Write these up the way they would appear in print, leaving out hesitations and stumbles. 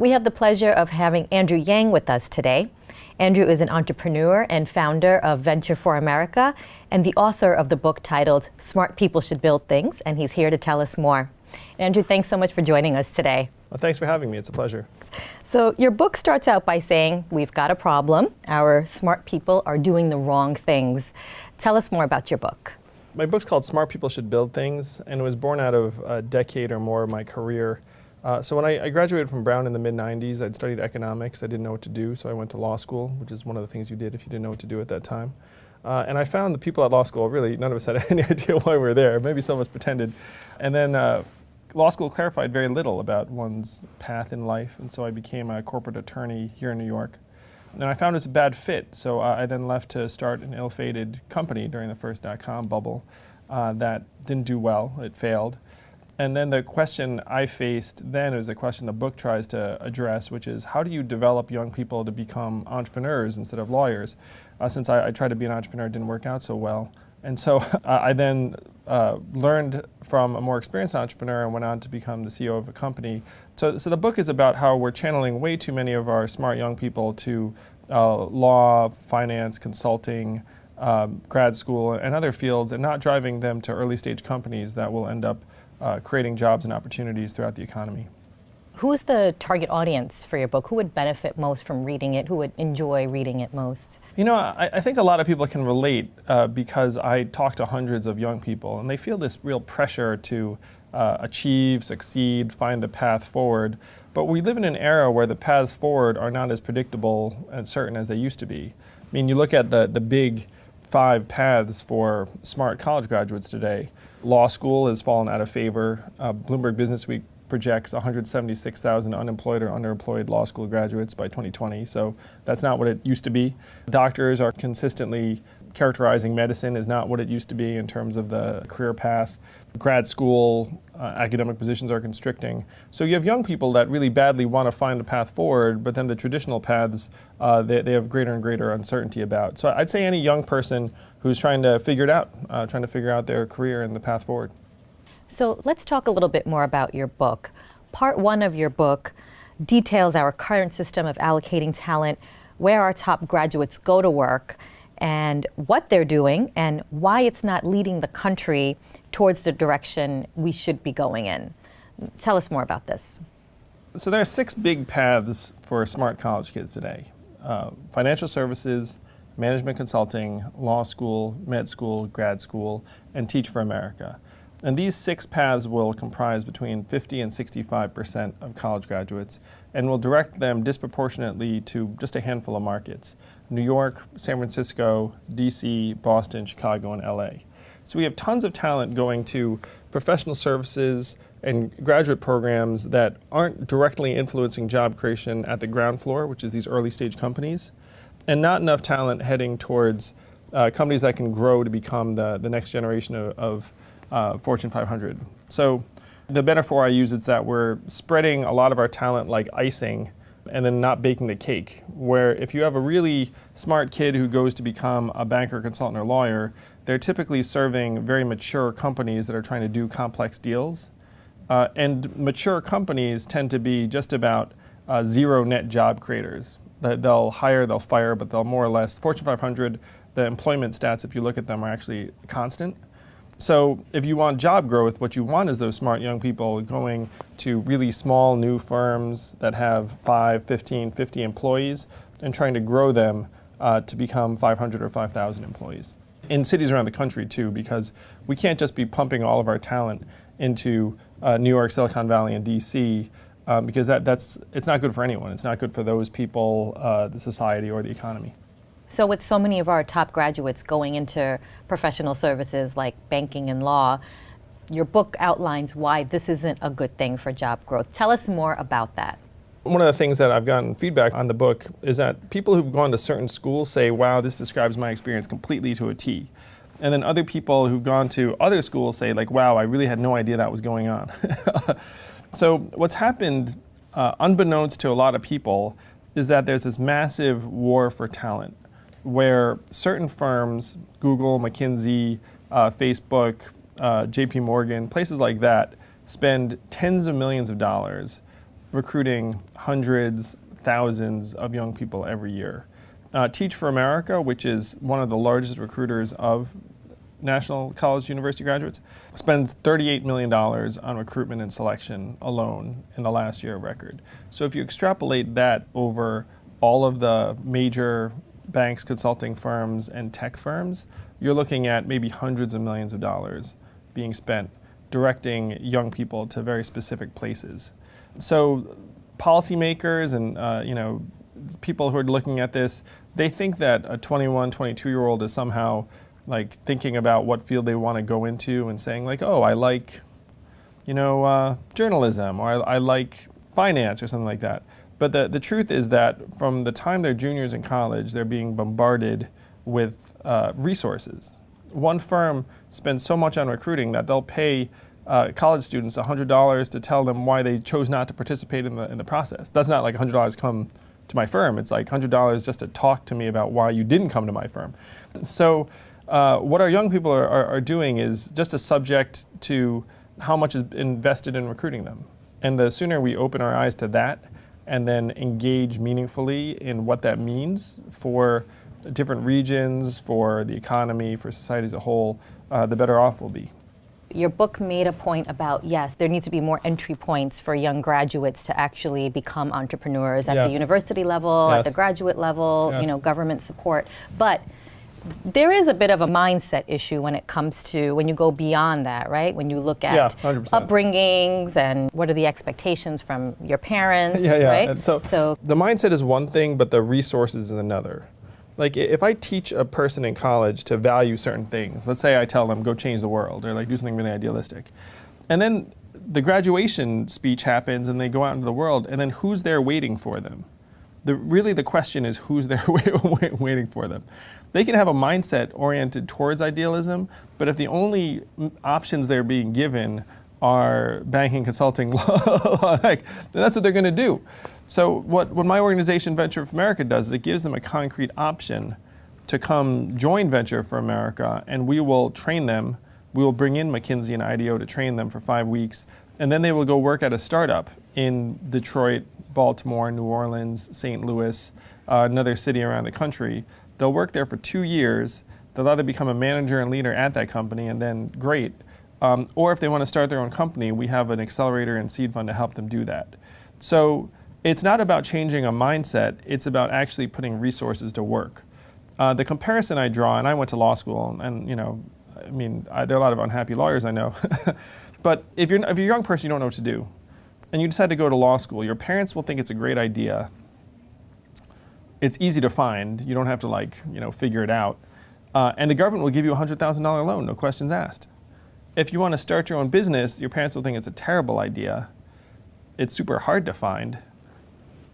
We have the pleasure of having Andrew Yang with us today. Andrew is an entrepreneur and founder of Venture for America and the author of the book titled Smart People Should Build Things, and he's here to tell us more. Andrew, thanks so much for joining us today. Well, thanks for having me. It's a pleasure. So your book starts out by saying, we've got a problem. Our smart people are doing the wrong things. Tell us more about your book. My book's called Smart People Should Build Things, and it was born out of a decade or more of my career. So when I graduated from Brown in the mid-90s, I'd studied economics. I didn't know what to do, so I went to law school, which is one of the things you did if you didn't know what to do at that time. And I found the people at law school, really, none of us had any idea why we were there. Maybe some of us pretended. And then law school clarified very little about one's path in life, and so I became a corporate attorney here in New York. And I found it was a bad fit, so I then left to start an ill-fated company during the first dot-com bubble that didn't do well. It failed. And then the question I faced then is the question the book tries to address, which is how do you develop young people to become entrepreneurs instead of lawyers? Since I tried to be an entrepreneur, it didn't work out so well. And so I then learned from a more experienced entrepreneur and went on to become the CEO of a company. So the book is about how we're channeling way too many of our smart young people to law, finance, consulting, grad school, and other fields, and not driving them to early stage companies that will end up creating jobs and opportunities throughout the economy. Who is the target audience for your book? Who would benefit most from reading it? Who would enjoy reading it most? You know, I think a lot of people can relate because I talk to hundreds of young people, and they feel this real pressure to achieve, succeed, find the path forward. But we live in an era where the paths forward are not as predictable and certain as they used to be. I mean, you look at the big 5 paths for smart college graduates today. Law school has fallen out of favor. Bloomberg Businessweek projects 176,000 unemployed or underemployed law school graduates by 2020, so that's not what it used to be. Doctors are consistently characterizing medicine as not what it used to be in terms of the career path. Grad school academic positions are constricting. So you have young people that really badly want to find a path forward, but then the traditional paths they have greater and greater uncertainty about. So I'd say any young person who's trying to figure it out, trying to figure out their career and the path forward. So let's talk a little bit more about your book. Part 1 of your book details our current system of allocating talent, where our top graduates go to work, and what they're doing, and why it's not leading the country towards the direction we should be going in. Tell us more about this. So there are 6 big paths for smart college kids today. Financial services, management consulting, law school, med school, grad school, and Teach for America. And these 6 paths will comprise between 50 and 65% of college graduates and will direct them disproportionately to just a handful of markets: New York, San Francisco, DC, Boston, Chicago, and LA. So we have tons of talent going to professional services and graduate programs that aren't directly influencing job creation at the ground floor, which is these early stage companies, and not enough talent heading towards companies that can grow to become the next generation of Fortune 500. So the metaphor I use is that we're spreading a lot of our talent like icing and then not baking the cake, where if you have a really smart kid who goes to become a banker, consultant, or lawyer, they're typically serving very mature companies that are trying to do complex deals. And mature companies tend to be just about zero net job creators. They'll hire, they'll fire, but they'll more or less, Fortune 500, the employment stats, if you look at them, are actually constant. So if you want job growth, what you want is those smart young people going to really small new firms that have 5, 15, 50 employees and trying to grow them to become 500 or 5,000 employees. In cities around the country too, because we can't just be pumping all of our talent into New York, Silicon Valley, and DC because it's not good for anyone. It's not good for those people, the society, or the economy. So with so many of our top graduates going into professional services like banking and law, your book outlines why this isn't a good thing for job growth. Tell us more about that. One of the things that I've gotten feedback on the book is that people who've gone to certain schools say, wow, this describes my experience completely to a T. And then other people who've gone to other schools say, like, wow, I really had no idea that was going on. So what's happened, unbeknownst to a lot of people, is that there's this massive war for talent, where certain firms, Google, McKinsey, Facebook, JP Morgan, places like that, spend tens of millions of dollars recruiting hundreds, thousands of young people every year. Teach for America, which is one of the largest recruiters of national college university graduates, spends $38 million on recruitment and selection alone in the last year record. So if you extrapolate that over all of the major banks, consulting firms, and tech firms, you're looking at maybe hundreds of millions of dollars being spent directing young people to very specific places. So policymakers and people who are looking at this, they think that a 21, 22-year-old is somehow like thinking about what field they want to go into and saying like, oh, I like, journalism, or I like finance or something like that. But the truth is that from the time they're juniors in college, they're being bombarded with resources. One firm spends so much on recruiting that they'll pay college students $100 to tell them why they chose not to participate in the process. That's not like $100 come to my firm. It's like $100 just to talk to me about why you didn't come to my firm. So what our young people are doing is just a subject to how much is invested in recruiting them. And the sooner we open our eyes to that and then engage meaningfully in what that means for different regions, for the economy, for society as a whole, the better off we'll be. Your book made a point about, yes, there needs to be more entry points for young graduates to actually become entrepreneurs at the university level, at the graduate level, government support. But there is a bit of a mindset issue when it comes to, when you go beyond that, right? When you look at upbringings and what are the expectations from your parents, right? And so the mindset is one thing, but the resources is another. Like if I teach a person in college to value certain things, let's say I tell them go change the world or like do something really idealistic, and then the graduation speech happens and they go out into the world, and then who's there waiting for them? Really the question is who's there waiting for them. They can have a mindset oriented towards idealism, but if the only options they're being given are banking, consulting, law, then that's what they're going to do. So what my organization, Venture for America, does is it gives them a concrete option to come join Venture for America, and we will train them. We will bring in McKinsey and IDEO to train them for 5 weeks, and then they will go work at a startup in Detroit, Baltimore, New Orleans, St. Louis, another city around the country. They'll work there for 2 years. They'll either become a manager and leader at that company, and then great. Or if they want to start their own company, we have an accelerator and seed fund to help them do that. So it's not about changing a mindset, it's about actually putting resources to work. The comparison I draw, and I went to law school, and there are a lot of unhappy lawyers I know, but if you're a young person, you don't know what to do, and you decide to go to law school, your parents will think it's a great idea. It's easy to find, you don't have to figure it out, and the government will give you a $100,000 loan, no questions asked. If you want to start your own business, your parents will think it's a terrible idea. It's super hard to find,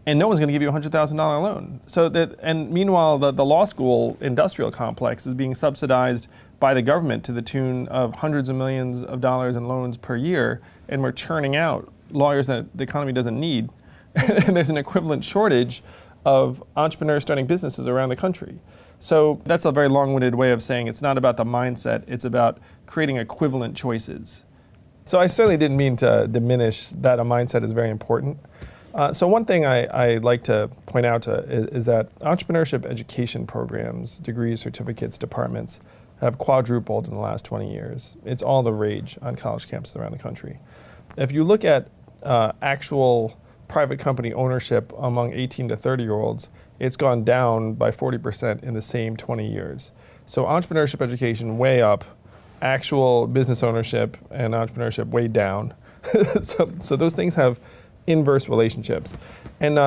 and no one's going to give you a $100,000 loan. And meanwhile, the law school industrial complex is being subsidized by the government to the tune of hundreds of millions of dollars in loans per year, and we're churning out lawyers that the economy doesn't need. And there's an equivalent shortage of entrepreneurs starting businesses around the country. So that's a very long-winded way of saying it's not about the mindset, it's about creating equivalent choices. So I certainly didn't mean to diminish that a mindset is very important. So one thing I like to point out is that entrepreneurship education programs, degrees, certificates, departments have quadrupled in the last 20 years. It's all the rage on college campuses around the country. If you look at actual private company ownership among 18 to 30-year-olds, it's gone down by 40% in the same 20 years. So entrepreneurship education way up, actual business ownership and entrepreneurship way down. So those things have inverse relationships. And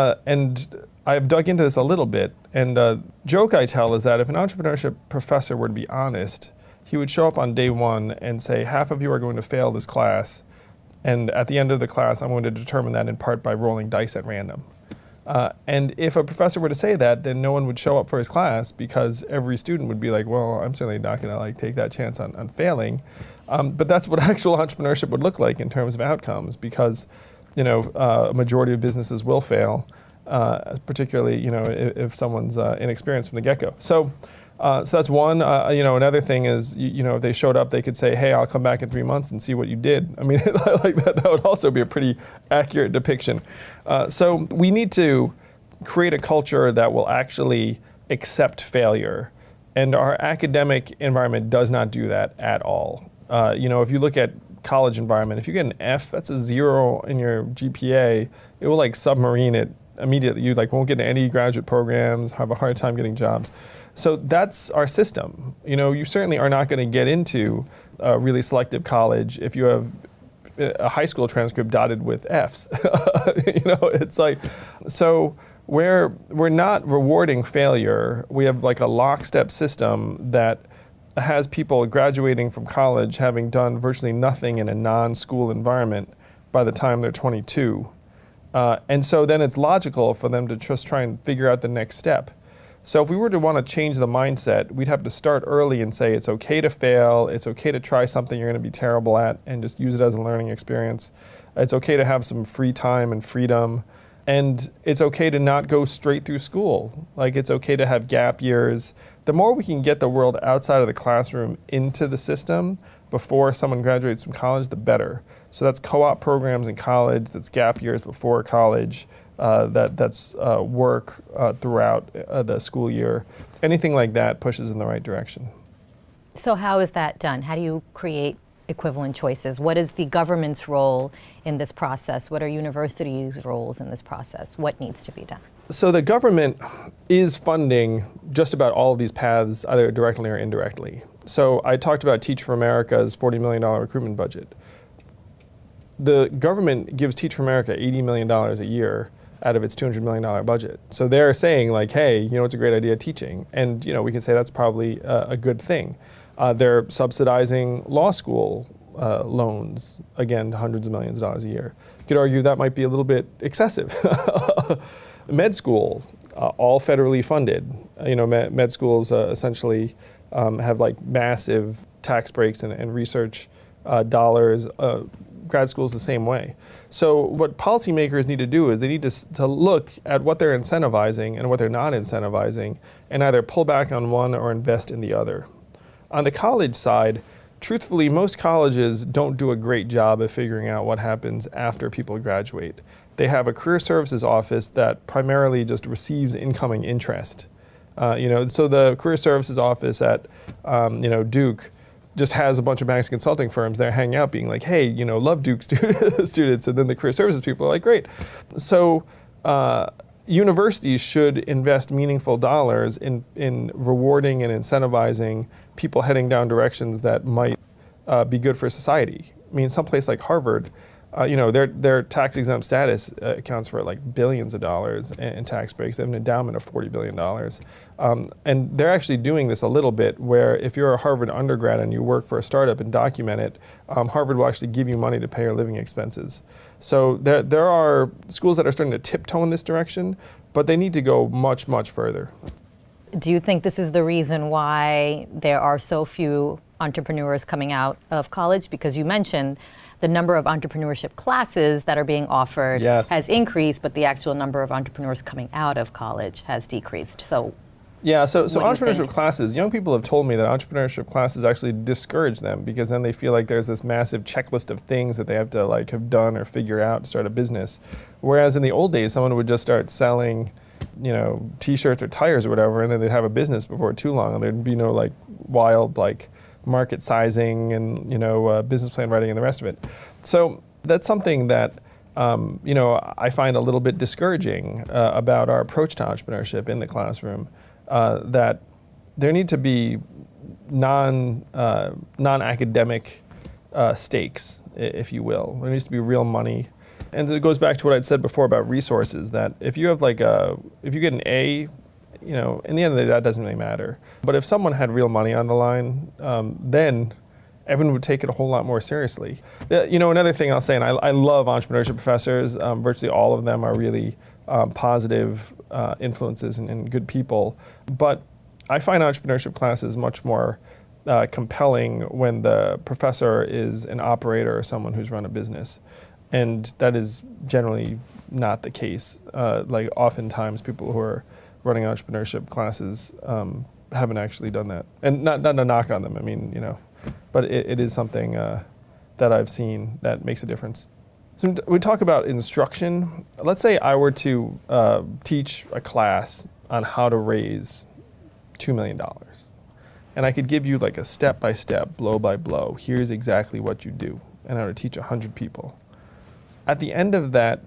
I've dug into this a little bit, and joke I tell is that if an entrepreneurship professor were to be honest, he would show up on day one and say, half of you are going to fail this class, and at the end of the class, I'm going to determine that in part by rolling dice at random. And if a professor were to say that, then no one would show up for his class because every student would be like, well, I'm certainly not going to take that chance on failing. But that's what actual entrepreneurship would look like in terms of outcomes, because a majority of businesses will fail, particularly if someone's inexperienced from the get-go. So So that's one. Another thing is, if they showed up, they could say, "Hey, I'll come back in 3 months and see what you did." I mean, like that would also be a pretty accurate depiction. So we need to create a culture that will actually accept failure, and our academic environment does not do that at all. If you look at college environment, if you get an F, that's a 0 in your GPA. It will like submarine it immediately. You won't get into any graduate programs, have a hard time getting jobs. So that's our system. You certainly are not going to get into a really selective college if you have a high school transcript dotted with Fs. It's like, so we're not rewarding failure. We have like a lockstep system that has people graduating from college having done virtually nothing in a non-school environment by the time they're 22. And so then it's logical for them to just try and figure out the next step. So if we were to want to change the mindset, we'd have to start early and say it's okay to fail, it's okay to try something you're going to be terrible at and just use it as a learning experience. It's okay to have some free time and freedom. And it's okay to not go straight through school. Like, it's okay to have gap years. The more we can get the world outside of the classroom into the system before someone graduates from college, the better. So that's co-op programs in college, that's gap years before college, that's work throughout the school year. Anything like that pushes in the right direction. So how is that done? How do you create equivalent choices? What is the government's role in this process? What are universities' roles in this process? What needs to be done? So the government is funding just about all of these paths, either directly or indirectly. So I talked about Teach for America's $40 million recruitment budget. The government gives Teach for America $80 million a year out of its $200 million budget. So they're saying like, hey, it's a great idea teaching. And we can say that's probably a good thing. They're subsidizing law school loans, again, hundreds of millions of dollars a year. You could argue that might be a little bit excessive. Med school, all federally funded. Med schools essentially have like massive tax breaks and research dollars. Grad schools the same way. So what policymakers need to do is they need to look at what they're incentivizing and what they're not incentivizing and either pull back on one or invest in the other. On the college side, truthfully, most colleges don't do a great job of figuring out what happens after people graduate. They have a career services office that primarily just receives incoming interest. So the career services office at Duke just has a bunch of banks and consulting firms there hanging out being like, hey, love Duke students. And then the career services people are like, great. So universities should invest meaningful dollars in rewarding and incentivizing people heading down directions that might be good for society. I mean, someplace like Harvard, their tax exempt status accounts for like billions of dollars in tax breaks. They have an endowment of $40 billion. And they're actually doing this a little bit where if you're a Harvard undergrad and you work for a startup and document it, Harvard will actually give you money to pay your living expenses. So there are schools that are starting to tiptoe in this direction, but they need to go much, much further. Do you think this is the reason why there are so few entrepreneurs coming out of college? Because you mentioned the number of entrepreneurship classes that are being offered has increased, but the actual number of entrepreneurs coming out of college has decreased. So entrepreneurship classes, young people have told me that entrepreneurship classes actually discourage them because then they feel like there's this massive checklist of things that they have to have done or figure out to start a business. Whereas in the old days, someone would just start selling T-shirts or tires or whatever, and then they'd have a business before too long, and there'd be no wild market sizing and business plan writing and the rest of it. So that's something that I find a little bit discouraging about our approach to entrepreneurship in the classroom. That there need to be non-academic stakes, if you will. There needs to be real money. And it goes back to what I'd said before about resources, that if you have if you get an A, in the end of the day, that doesn't really matter. But if someone had real money on the line, then everyone would take it a whole lot more seriously. Another thing I'll say, and I love entrepreneurship professors, virtually all of them are really positive influences and good people. But I find entrepreneurship classes much more compelling when the professor is an operator or someone who's run a business. And that is generally not the case. Oftentimes people who are running entrepreneurship classes haven't actually done that. And not a knock on them. I mean, but it is something that I've seen that makes a difference. So when we talk about instruction, let's say I were to teach a class on how to raise $2 million. And I could give you like a step-by-step, blow-by-blow, here's exactly what you do, and I would teach 100 people. At the end of that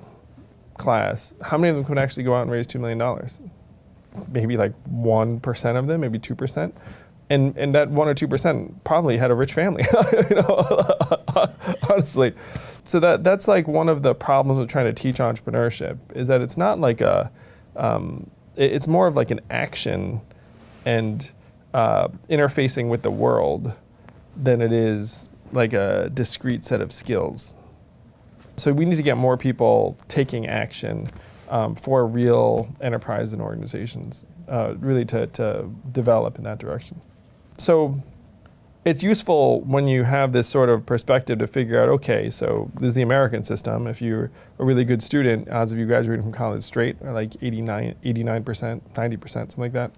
class, how many of them could actually go out and raise $2 million? Maybe like 1% of them, maybe 2%. And that 1 or 2% probably had a rich family, honestly. So that's like one of the problems with trying to teach entrepreneurship, is that it's not like it's more of like an action and interfacing with the world than it is like a discrete set of skills. So we need to get more people taking action for real enterprise and organizations, really to develop in that direction. So it's useful when you have this sort of perspective to figure out, okay, so this is the American system. If you're a really good student, odds of you graduating from college straight are like 89%, 90%, something like that.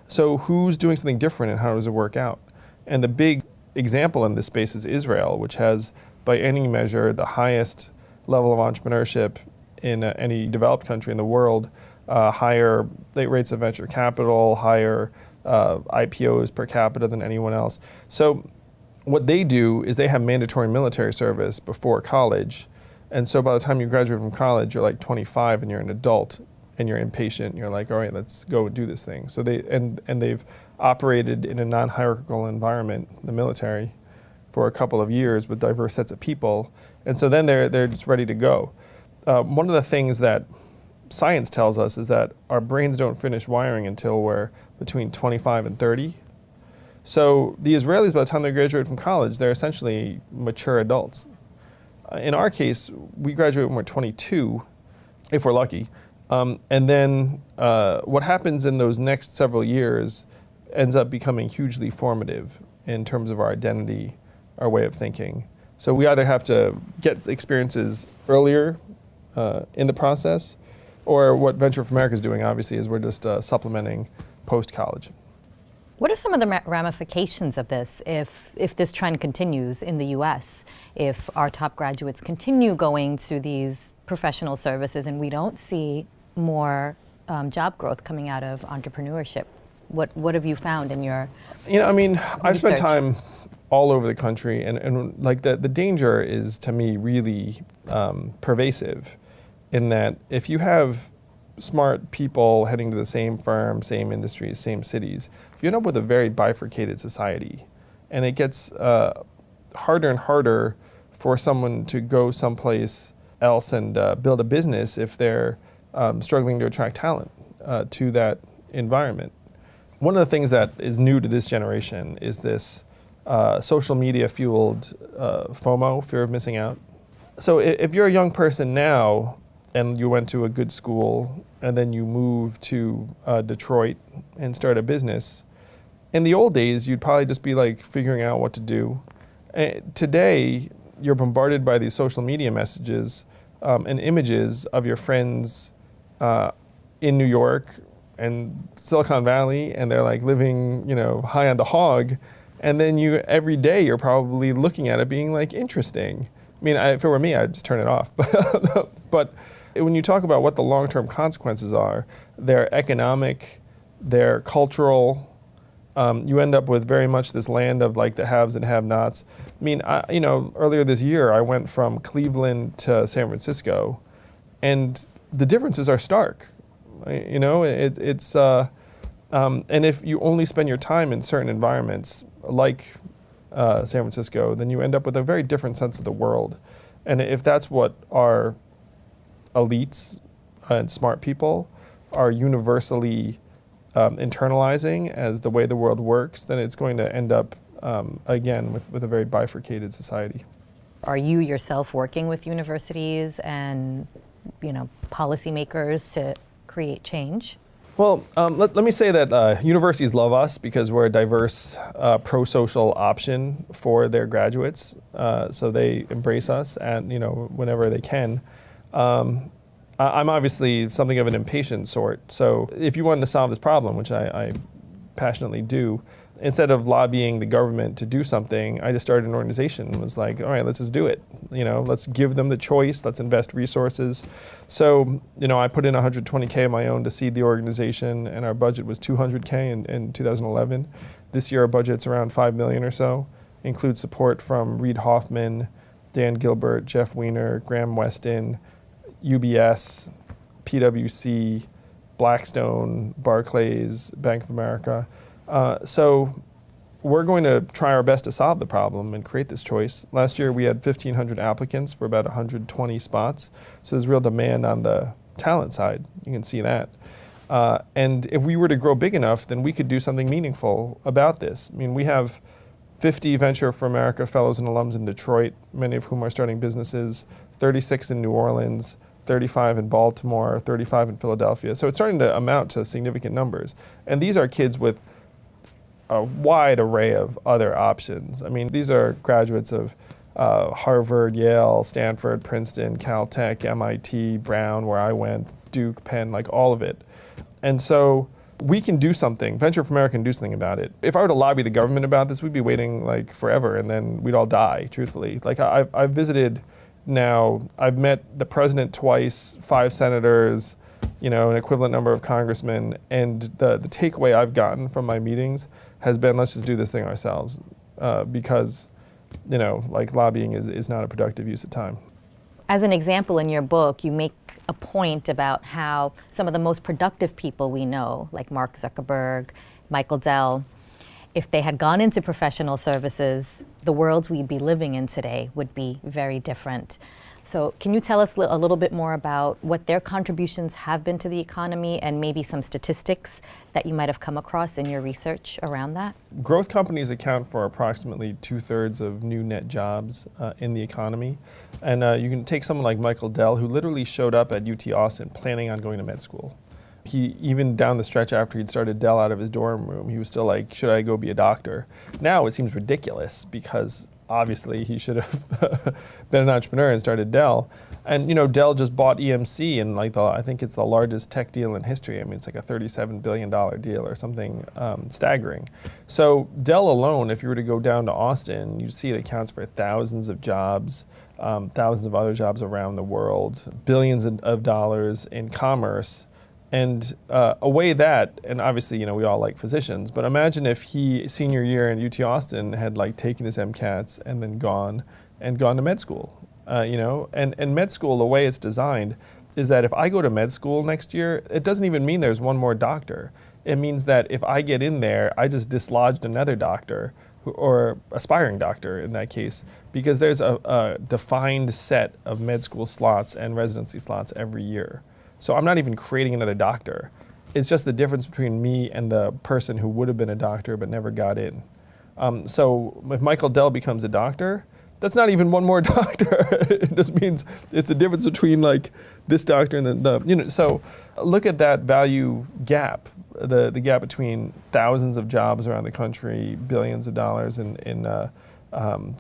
So who's doing something different and how does it work out? And the big example in this space is Israel, which has, by any measure, the highest level of entrepreneurship in any developed country in the world, higher rates of venture capital, higher IPOs per capita than anyone else. So what they do is they have mandatory military service before college. And so by the time you graduate from college, you're like 25 and you're an adult and you're impatient. You're like, all right, let's go do this thing. So they've operated in a non-hierarchical environment, the military, for a couple of years with diverse sets of people. And so then they're just ready to go. One of the things that science tells us is that our brains don't finish wiring until we're between 25 and 30. So the Israelis, by the time they graduate from college, they're essentially mature adults. In our case, we graduate when we're 22, if we're lucky. And then what happens in those next several years ends up becoming hugely formative in terms of our identity, our way of thinking. So we either have to get experiences earlier in the process, or what Venture for America is doing, obviously, is we're just supplementing post-college. What are some of the ramifications of this if this trend continues in the US? If our top graduates continue going to these professional services and we don't see more job growth coming out of entrepreneurship? What have you found in your I've spent time all over the country, and like the danger is, to me, really pervasive, in that if you have smart people heading to the same firm, same industries, same cities, you end up with a very bifurcated society. And it gets harder and harder for someone to go someplace else and build a business if they're struggling to attract talent to that environment. One of the things that is new to this generation is this social media-fueled FOMO, fear of missing out. So if you're a young person now and you went to a good school and then you move to Detroit and start a business, in the old days, you'd probably just be like figuring out what to do. Today, you're bombarded by these social media messages and images of your friends in New York and Silicon Valley, and they're like living, high on the hog. And then every day you're probably looking at it being like, interesting. I mean, if it were me, I'd just turn it off. But when you talk about what the long-term consequences are, they're economic, they're cultural. You end up with very much this land of like the haves and have-nots. I mean, earlier this year, I went from Cleveland to San Francisco, and the differences are stark. It's and if you only spend your time in certain environments like San Francisco, then you end up with a very different sense of the world. And if that's what our elites and smart people are universally internalizing as the way the world works, then it's going to end up, again, with a very bifurcated society. Are you yourself working with universities and policymakers to create change? Well, let me say that universities love us because we're a diverse, pro-social option for their graduates. So they embrace us, and whenever they can. I'm obviously something of an impatient sort. So if you wanted to solve this problem, which I passionately do. Instead of lobbying the government to do something, I just started an organization and was like, all right, let's just do it. Let's give them the choice, let's invest resources. So, I put in 120K of my own to seed the organization, and our budget was 200K in 2011. This year our budget's around 5 million or so, includes support from Reid Hoffman, Dan Gilbert, Jeff Weiner, Graham Weston, UBS, PwC, Blackstone, Barclays, Bank of America. So we're going to try our best to solve the problem and create this choice. Last year we had 1,500 applicants for about 120 spots. So there's real demand on the talent side. You can see that. And if we were to grow big enough, then we could do something meaningful about this. I mean, we have 50 Venture for America fellows and alums in Detroit, many of whom are starting businesses, 36 in New Orleans, 35 in Baltimore, 35 in Philadelphia. So it's starting to amount to significant numbers. And these are kids with a wide array of other options. I mean, these are graduates of Harvard, Yale, Stanford, Princeton, Caltech, MIT, Brown, where I went, Duke, Penn, like all of it. And so we can do something. Venture for America can do something about it. If I were to lobby the government about this, we'd be waiting like forever, and then we'd all die, truthfully. Like I've visited now, I've met the president twice, 5 senators, an equivalent number of congressmen, and the takeaway I've gotten from my meetings has been, let's just do this thing ourselves, because, lobbying is not a productive use of time. As an example in your book, you make a point about how some of the most productive people we know, like Mark Zuckerberg, Michael Dell, if they had gone into professional services, the world we'd be living in today would be very different. So can you tell us a little bit more about what their contributions have been to the economy, and maybe some statistics that you might have come across in your research around that? Growth companies account for approximately 2/3 of new net jobs in the economy. And you can take someone like Michael Dell, who literally showed up at UT Austin planning on going to med school. He, even down the stretch after he'd started Dell out of his dorm room, he was still like, should I go be a doctor? Now it seems ridiculous, because obviously he should have been an entrepreneur and started Dell. And Dell just bought EMC, and I think it's the largest tech deal in history. I mean, it's like a $37 billion deal or something staggering. So Dell alone, if you were to go down to Austin, you see it accounts for thousands of jobs, thousands of other jobs around the world, billions of dollars in commerce. And away that, and obviously, we all like physicians, but imagine if he, senior year in UT Austin, had taken his MCATs and then gone to med school, and med school, the way it's designed is that if I go to med school next year, it doesn't even mean there's one more doctor. It means that if I get in there, I just dislodged another doctor, or aspiring doctor in that case, because there's a defined set of med school slots and residency slots every year. So I'm not even creating another doctor. It's just the difference between me and the person who would have been a doctor but never got in. So if Michael Dell becomes a doctor, that's not even one more doctor. It just means it's the difference between this doctor and the So look at that value gap, the gap between thousands of jobs around the country, billions of dollars in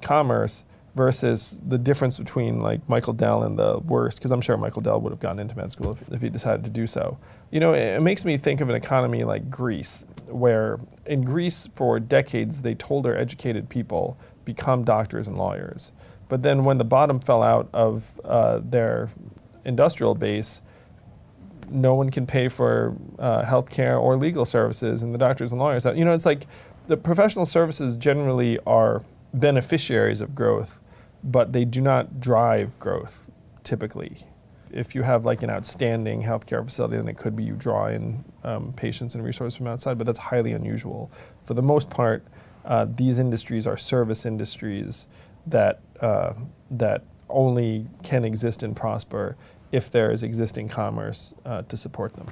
commerce, versus the difference between Michael Dell and the worst, because I'm sure Michael Dell would have gotten into med school if he decided to do so. It makes me think of an economy like Greece, where in Greece for decades they told their educated people, become doctors and lawyers. But then when the bottom fell out of their industrial base, no one can pay for healthcare or legal services, and the doctors and lawyers, it's like the professional services generally are beneficiaries of growth, but they do not drive growth typically. If you have an outstanding healthcare facility, then it could be you draw in patients and resources from outside, but that's highly unusual. For the most part, these industries are service industries that only can exist and prosper if there is existing commerce to support them.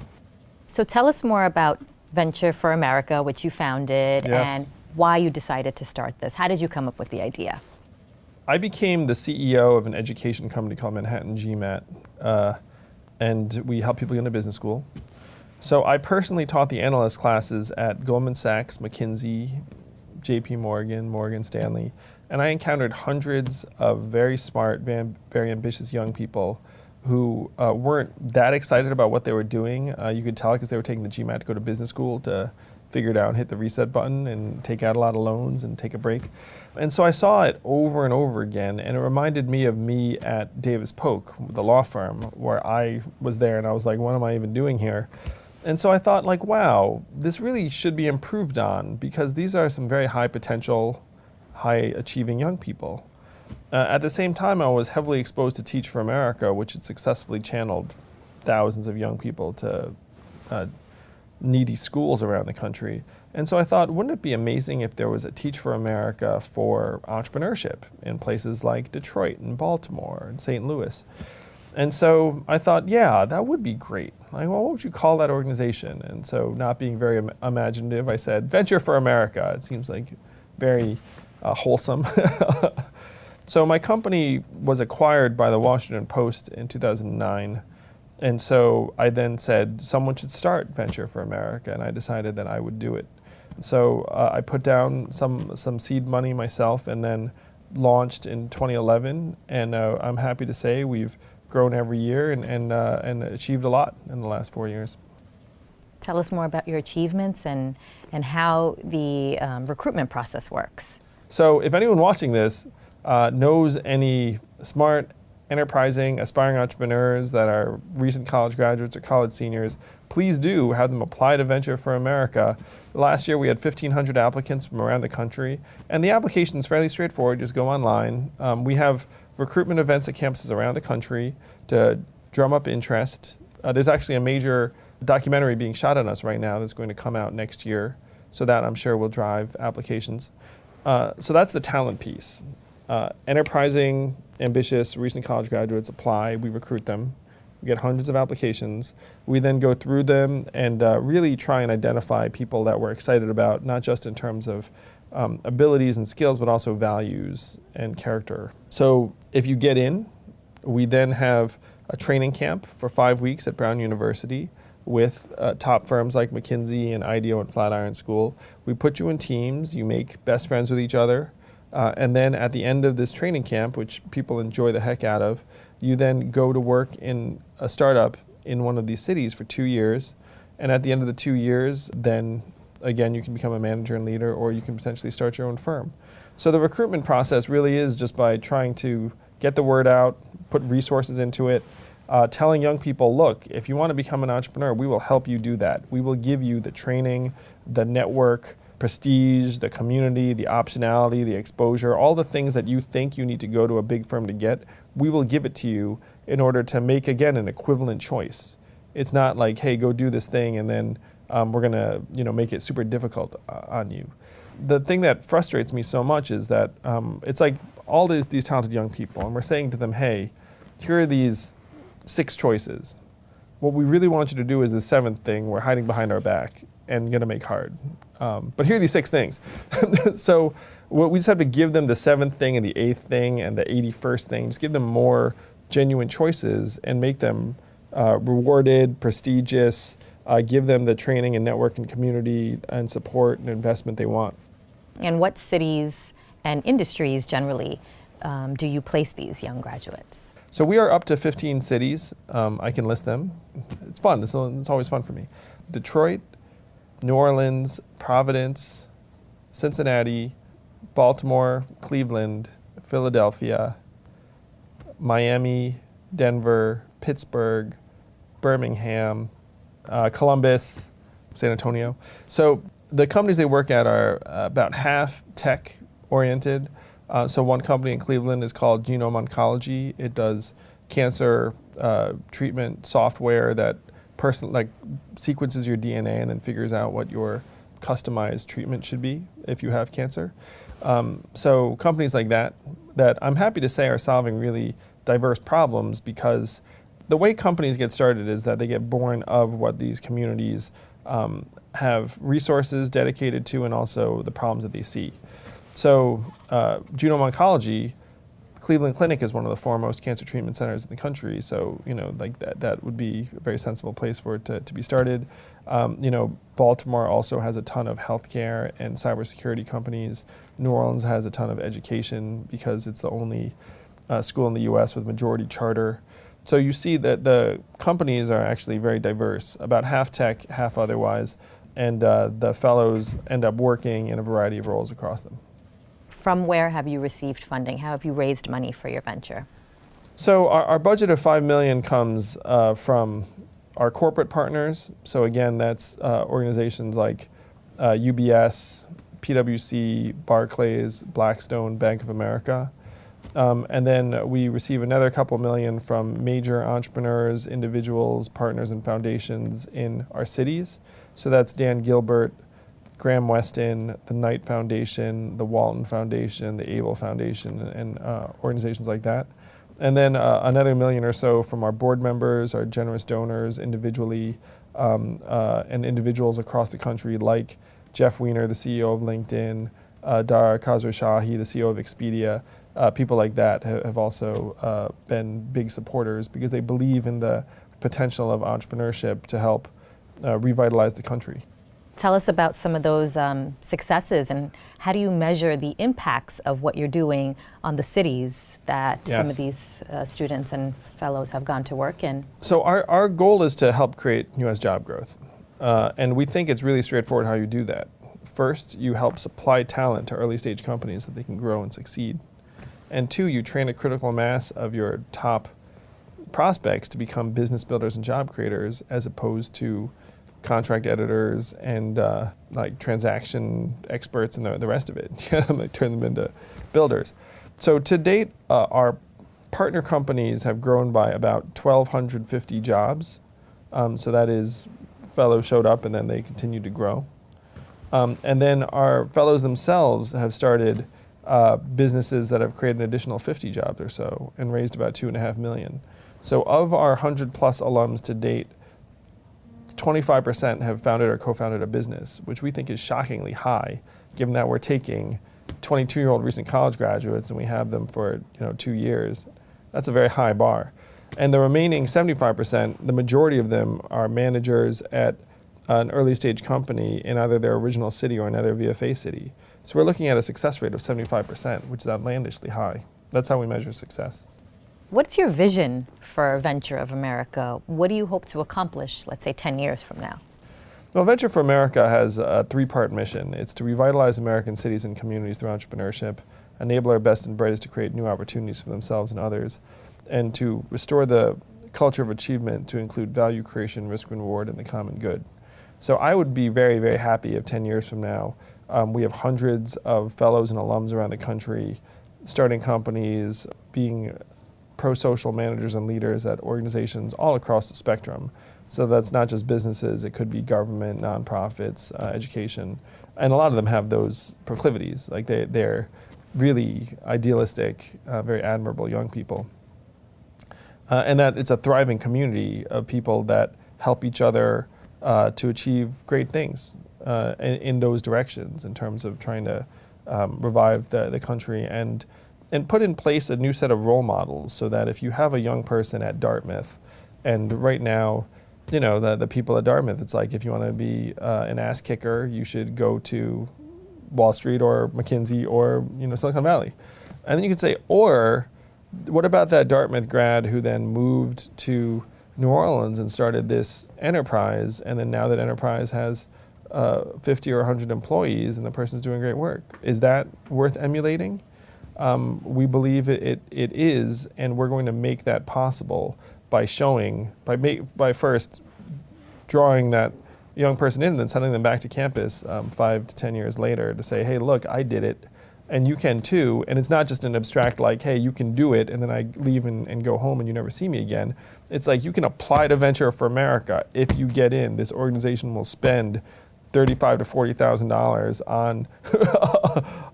So tell us more about Venture for America, which you founded, Yes. and why you decided to start this. How did you come up with the idea? I became the CEO of an education company called Manhattan GMAT, and we help people get into business school. So I personally taught the analyst classes at Goldman Sachs, McKinsey, JP Morgan, Morgan Stanley, and I encountered hundreds of very smart, very ambitious young people who weren't that excited about what they were doing. You could tell because they were taking the GMAT to go to business school to figure it out and hit the reset button and take out a lot of loans and take a break. And so I saw it over and over again, and it reminded me of me at Davis Polk, the law firm, where I was there and I was like, what am I even doing here? And so I thought, like, wow, this really should be improved on, because these are some very high potential, high achieving young people. At the same time, I was heavily exposed to Teach for America, which had successfully channeled thousands of young people to needy schools around the country. And so I thought, wouldn't it be amazing if there was a Teach for America for entrepreneurship in places like Detroit and Baltimore and St. Louis? And so I thought, yeah, that would be great. Like, well, what would you call that organization? And so, not being very imaginative, I said, Venture for America. It seems like very wholesome. So my company was acquired by the Washington Post in 2009. And so I then said, someone should start Venture for America, and I decided that I would do it. So I put down some seed money myself and then launched in 2011. And I'm happy to say we've grown every year and achieved a lot in the last 4 years. Tell us more about your achievements and how the recruitment process works. So if anyone watching this knows any smart, enterprising, aspiring entrepreneurs that are recent college graduates or college seniors, please do have them apply to Venture for America. Last year we had 1,500 applicants from around the country, and the application is fairly straightforward. Just go online. We have recruitment events at campuses around the country to drum up interest. There's actually a major documentary being shot on us right now that's going to come out next year, so that I'm sure will drive applications. So that's the talent piece. Enterprising, ambitious, recent college graduates apply, we recruit them. We get hundreds of applications. We then go through them and really try and identify people that we're excited about, not just in terms of abilities and skills, but also values and character. So if you get in, we then have a training camp for 5 weeks at Brown University with top firms like McKinsey and IDEO and Flatiron School. We put you in teams, you make best friends with each other, and then at the end of this training camp, which people enjoy the heck out of, you then go to work in a startup in one of these cities for 2 years. And at the end of the 2 years, then again, you can become a manager and leader, or you can potentially start your own firm. So the recruitment process really is just by trying to get the word out, put resources into it, telling young people, look, if you want to become an entrepreneur, we will help you do that. We will give you the training, the network, prestige, the community, the optionality, the exposure, all the things that you think you need to go to a big firm to get. We will give it to you in order to make, again, an equivalent choice. It's not like, hey, go do this thing and then we're going to make it super difficult on you. The thing that frustrates me so much is that it's like all these talented young people, and we're saying to them, hey, here are these 6 choices. What we really want you to do is the 7th thing we're hiding behind our back and going to make hard. But here are these 6 things. So we just have to give them the 7th thing and the 8th thing and the 81st thing. Just give them more genuine choices and make them rewarded, prestigious, give them the training and network and community and support and investment they want. And what cities and industries generally do you place these young graduates? So we are up to 15 cities. I can list them. It's fun. It's always fun for me. Detroit, New Orleans, Providence, Cincinnati, Baltimore, Cleveland, Philadelphia, Miami, Denver, Pittsburgh, Birmingham, Columbus, San Antonio. So the companies they work at are about half tech oriented. So one company in Cleveland is called Genome Oncology. It does cancer treatment software that sequences your DNA and then figures out what your customized treatment should be if you have cancer. So companies like that I'm happy to say are solving really diverse problems, because the way companies get started is that they get born of what these communities have resources dedicated to and also the problems that they see. So Genome Oncology, Cleveland Clinic is one of the foremost cancer treatment centers in the country. So that would be a very sensible place for it to be started. Baltimore also has a ton of healthcare and cybersecurity companies. New Orleans has a ton of education because it's the only school in the U.S. with majority charter. So you see that the companies are actually very diverse, about half tech, half otherwise. and the fellows end up working in a variety of roles across them. From where have you received funding? How have you raised money for your venture? So our budget of $5 million comes from our corporate partners. So again, that's organizations like UBS, PwC, Barclays, Blackstone, Bank of America. And then we receive another couple million from major entrepreneurs, individuals, partners, and foundations in our cities. So that's Dan Gilbert, Graham Weston, the Knight Foundation, the Walton Foundation, the Able Foundation, and organizations like that. And then another million or so from our board members, our generous donors individually, and individuals across the country like Jeff Weiner, the CEO of LinkedIn, Dara Khosrowshahi, the CEO of Expedia. People like that have also been big supporters because they believe in the potential of entrepreneurship to help revitalize the country. Tell us about some of those successes, and how do you measure the impacts of what you're doing on the cities that some of these students and fellows have gone to work in? So our goal is to help create U.S. job growth. And we think it's really straightforward how you do that. First, you help supply talent to early stage companies so they can grow and succeed. And two, you train a critical mass of your top prospects to become business builders and job creators as opposed to contract editors and like transaction experts and the rest of it. Like turn them into builders. So to date, our partner companies have grown by about 1,250 jobs. So that is fellows showed up and then they continue to grow. And then our fellows themselves have started businesses that have created an additional 50 jobs or so and raised about $2.5 million. So of our 100 plus alums to date, 25% have founded or co-founded a business, which we think is shockingly high, given that we're taking 22-year-old recent college graduates and we have them for 2 years. That's a very high bar. And the remaining 75%, the majority of them are managers at an early stage company in either their original city or another VFA city. So we're looking at a success rate of 75%, which is outlandishly high. That's how we measure success. What's your vision for Venture of America? What do you hope to accomplish, let's say, 10 years from now? Well, Venture for America has a three-part mission. It's to revitalize American cities and communities through entrepreneurship, enable our best and brightest to create new opportunities for themselves and others, and to restore the culture of achievement to include value creation, risk reward, and the common good. So I would be very, very happy if 10 years from now, we have hundreds of fellows and alums around the country starting companies, being pro-social managers and leaders at organizations all across the spectrum. So that's not just businesses, it could be government, nonprofits, education. And a lot of them have those proclivities. Like they're really idealistic, very admirable young people. And that it's a thriving community of people that help each other to achieve great things in those directions in terms of trying to revive the country and put in place a new set of role models so that if you have a young person at Dartmouth, and right now, the people at Dartmouth, it's like if you want to be an ass kicker, you should go to Wall Street or McKinsey or Silicon Valley. And then you could say, or what about that Dartmouth grad who then moved to New Orleans and started this enterprise, and then now that enterprise has 50 or 100 employees and the person's doing great work? Is that worth emulating? We believe it is, and we're going to make that possible by first drawing that young person in and then sending them back to campus 5 to 10 years later to say, hey, look, I did it, and you can too. And it's not just an abstract like, hey, you can do it, and then I leave and go home and you never see me again. It's like you can apply to Venture for America. If you get in, this organization will spend $35,000 to $40,000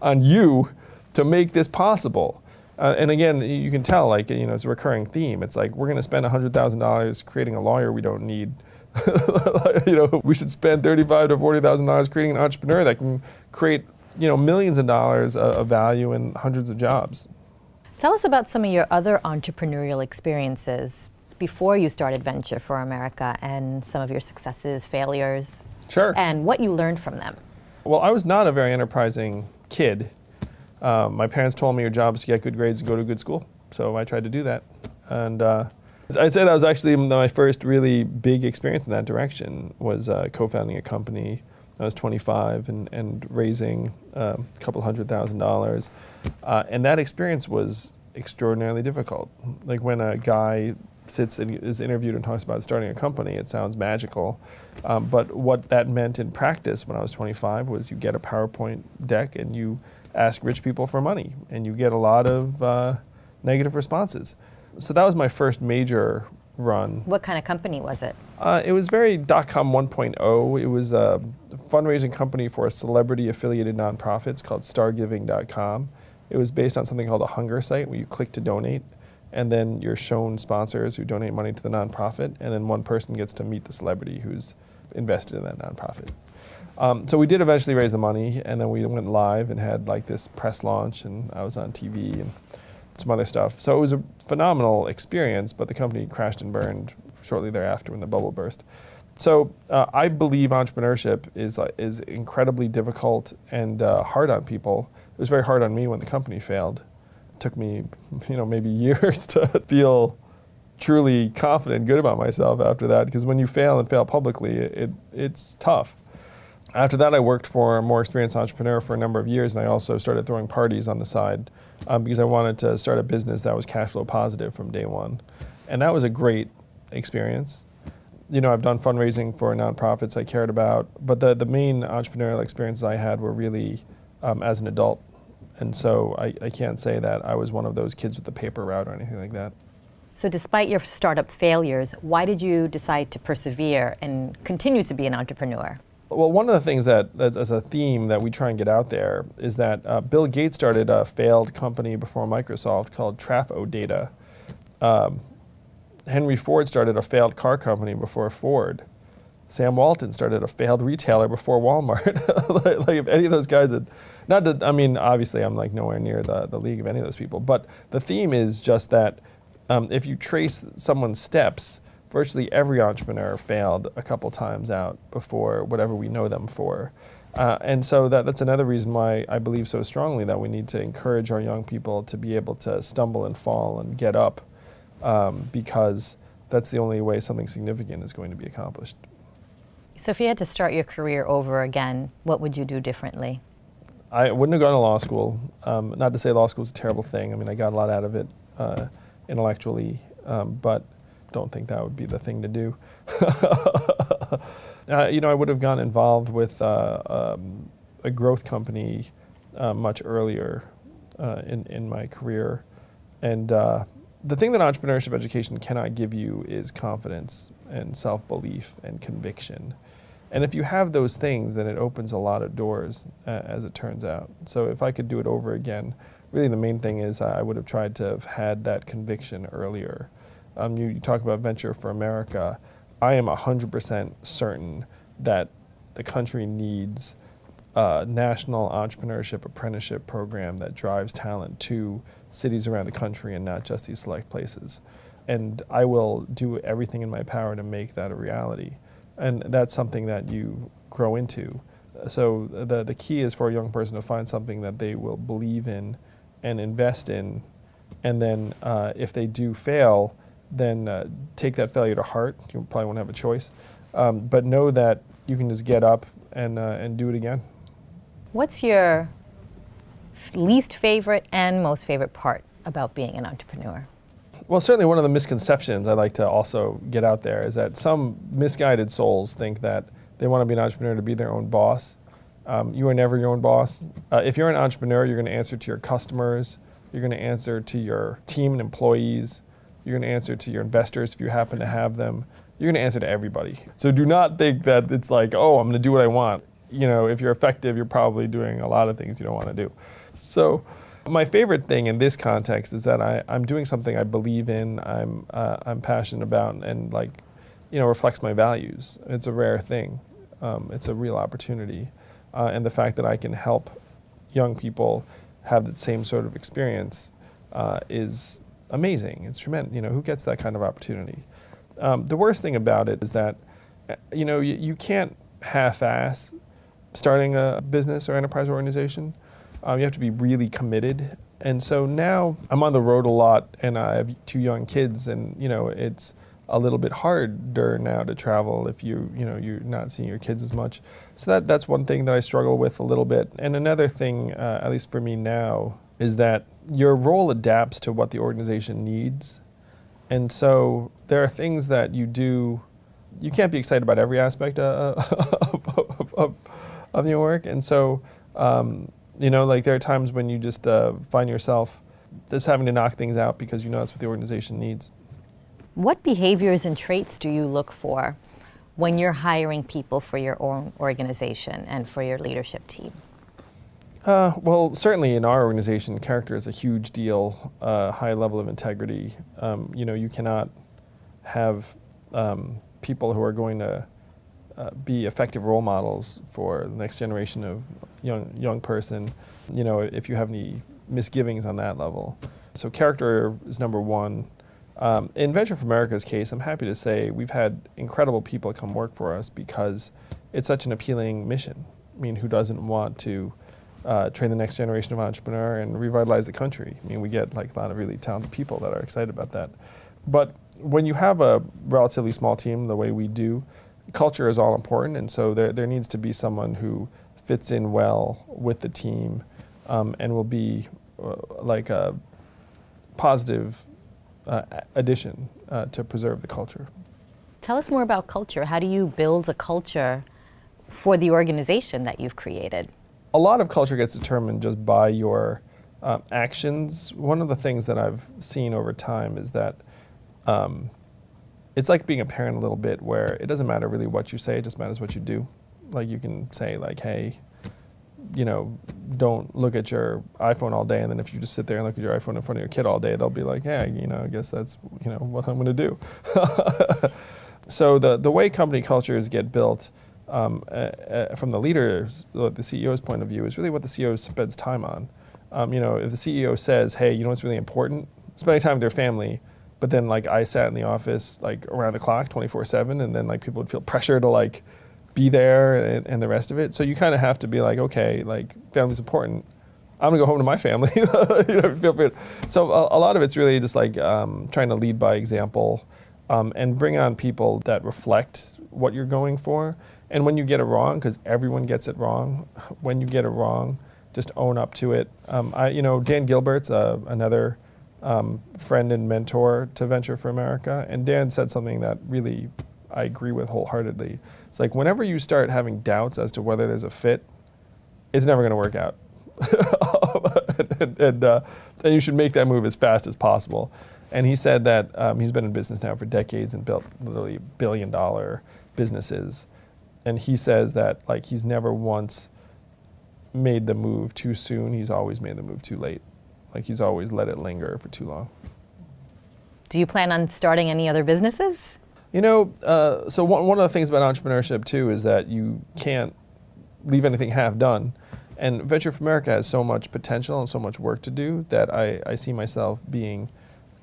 on you to make this possible. And again, you can tell, it's a recurring theme. It's like, we're going to spend $100,000 creating a lawyer we don't need. We should spend $35,000 to $40,000 creating an entrepreneur that can create, millions of dollars of value and hundreds of jobs. Tell us about some of your other entrepreneurial experiences before you started Venture for America and some of your successes, failures, Sure. and what you learned from them. Well, I was not a very enterprising kid. My parents told me your job is to get good grades and go to a good school, so I tried to do that. And I'd say that was actually my first really big experience in that direction, was co-founding a company I was 25 and raising a couple $100,000. And that experience was extraordinarily difficult. Like when a guy sits and is interviewed and talks about starting a company, it sounds magical. But what that meant in practice when I was 25 was you get a PowerPoint deck and you ask rich people for money, and you get a lot of negative responses. So that was my first major run. What kind of company was it? It was very .com 1.0. It was a fundraising company for celebrity-affiliated nonprofits called stargiving.com. It was based on something called a hunger site, where you click to donate, and then you're shown sponsors who donate money to the nonprofit, and then one person gets to meet the celebrity who's invested in that nonprofit. So we did eventually raise the money, and then we went live and had like this press launch, and I was on TV and some other stuff. So it was a phenomenal experience, but the company crashed and burned shortly thereafter when the bubble burst. So I believe entrepreneurship is incredibly difficult and hard on people. It was very hard on me when the company failed. It took me, maybe years to feel truly confident and good about myself after that, because when you fail and fail publicly, it's tough. After that, I worked for a more experienced entrepreneur for a number of years, and I also started throwing parties on the side because I wanted to start a business that was cash flow positive from day one. And that was a great experience. I've done fundraising for nonprofits I cared about, but the main entrepreneurial experiences I had were really as an adult. And so I can't say that I was one of those kids with the paper route or anything like that. So despite your startup failures, why did you decide to persevere and continue to be an entrepreneur? Well, one of the things that as a theme that we try and get out there is that Bill Gates started a failed company before Microsoft called Trafo Data. Henry Ford started a failed car company before Ford. Sam Walton started a failed retailer before Walmart. Like if any of those guys had, obviously I'm like nowhere near the league of any of those people, but the theme is just that if you trace someone's steps, virtually every entrepreneur failed a couple times out before whatever we know them for. And so that's another reason why I believe so strongly that we need to encourage our young people to be able to stumble and fall and get up, because that's the only way something significant is going to be accomplished. So if you had to start your career over again, what would you do differently? I wouldn't have gone to law school. Not to say law school is a terrible thing. I got a lot out of it intellectually, but don't think that would be the thing to do. I would have gotten involved with a growth company much earlier in my career. And the thing that entrepreneurship education cannot give you is confidence and self-belief and conviction. And if you have those things, then it opens a lot of doors, as it turns out. So if I could do it over again, really the main thing is I would have tried to have had that conviction earlier. You talk about Venture for America. I am 100% certain that the country needs a national entrepreneurship apprenticeship program that drives talent to cities around the country and not just these select places. And I will do everything in my power to make that a reality. And that's something that you grow into. So the key is for a young person to find something that they will believe in and invest in. And then if they do fail, then take that failure to heart. You probably won't have a choice. But know that you can just get up and do it again. What's your least favorite and most favorite part about being an entrepreneur? Well, certainly one of the misconceptions I'd like to also get out there is that some misguided souls think that they want to be an entrepreneur to be their own boss. You are never your own boss. If you're an entrepreneur, you're going to answer to your customers. You're going to answer to your team and employees. You're going to answer to your investors if you happen to have them. You're going to answer to everybody. So do not think that it's like, oh, I'm going to do what I want. If you're effective, you're probably doing a lot of things you don't want to do. So my favorite thing in this context is that I'm doing something I believe in, I'm passionate about, and reflects my values. It's a rare thing. It's a real opportunity. And the fact that I can help young people have the same sort of experience is amazing. It's tremendous. Who gets that kind of opportunity? The worst thing about it is that you can't half-ass starting a business or enterprise organization. You have to be really committed. And so now I'm on the road a lot, and I have 2 young kids, and it's a little bit harder now to travel if you're not seeing your kids as much. So that's one thing that I struggle with a little bit. And another thing, at least for me now, is that your role adapts to what the organization needs. And so there are things that you do, you can't be excited about every aspect of your work. And so, like there are times when you just find yourself just having to knock things out because that's what the organization needs. What behaviors and traits do you look for when you're hiring people for your own organization and for your leadership team? Well, certainly in our organization, character is a huge deal, high level of integrity. You cannot have people who are going to be effective role models for the next generation of young person, if you have any misgivings on that level. So character is number one. In Venture for America's case, I'm happy to say we've had incredible people come work for us because it's such an appealing mission. I mean, who doesn't want to train the next generation of entrepreneur and revitalize the country? I mean, we get like a lot of really talented people that are excited about that. But when you have a relatively small team, the way we do, culture is all important, and so there needs to be someone who fits in well with the team and will be like a positive addition to preserve the culture. Tell us more about culture. How do you build a culture for the organization that you've created? A lot of culture gets determined just by your actions. One of the things that I've seen over time is that it's like being a parent a little bit, where it doesn't matter really what you say, it just matters what you do. Like you can say like, hey, don't look at your iPhone all day, and then if you just sit there and look at your iPhone in front of your kid all day, they'll be like, yeah, I guess that's what I'm going to do. So the way company cultures get built from the leaders, the CEO's point of view, is really what the CEO spends time on. If the CEO says, hey, what's really important? Spending time with their family. But then like I sat in the office like around the clock 24/7, and then like people would feel pressure to like be there and the rest of it. So you kind of have to be like, okay, like family's important. I'm gonna go home to my family. Feel free. So a lot of it's really just like trying to lead by example and bring on people that reflect what you're going for. And when you get it wrong, because everyone gets it wrong, when you get it wrong, just own up to it. Dan Gilbert's another friend and mentor to Venture for America, and Dan said something that really I agree with wholeheartedly. It's like whenever you start having doubts as to whether there's a fit, it's never going to work out. and you should make that move as fast as possible. And he said that he's been in business now for decades and built literally billion-dollar businesses. And he says that like he's never once made the move too soon. He's always made the move too late. Like he's always let it linger for too long. Do you plan on starting any other businesses? So one of the things about entrepreneurship too is that you can't leave anything half done. And Venture for America has so much potential and so much work to do that I see myself being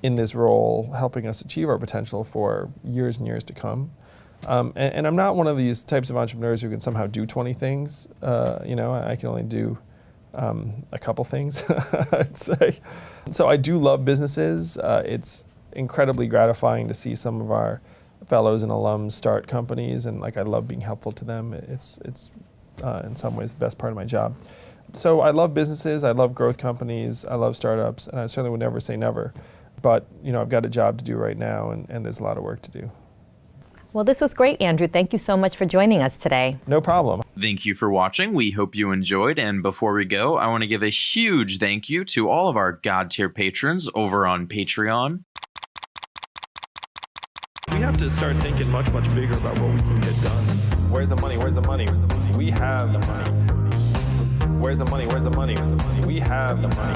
in this role, helping us achieve our potential for years and years to come. And I'm not one of these types of entrepreneurs who can somehow do 20 things. I can only do a couple things, I'd say. So I do love businesses. It's incredibly gratifying to see some of our fellows and alums start companies, and like I love being helpful to them. It's in some ways the best part of my job. So I love businesses, I love growth companies, I love startups, and I certainly would never say never. But I've got a job to do right now, and there's a lot of work to do. Well, this was great, Andrew. Thank you so much for joining us today. No problem. Thank you for watching. We hope you enjoyed. And before we go, I want to give a huge thank you to all of our God tier patrons over on Patreon. We have to start thinking much, much bigger about what we can get done. Where's the money? Where's the money? We have the money. Where's the money? Where's the money? We have the money.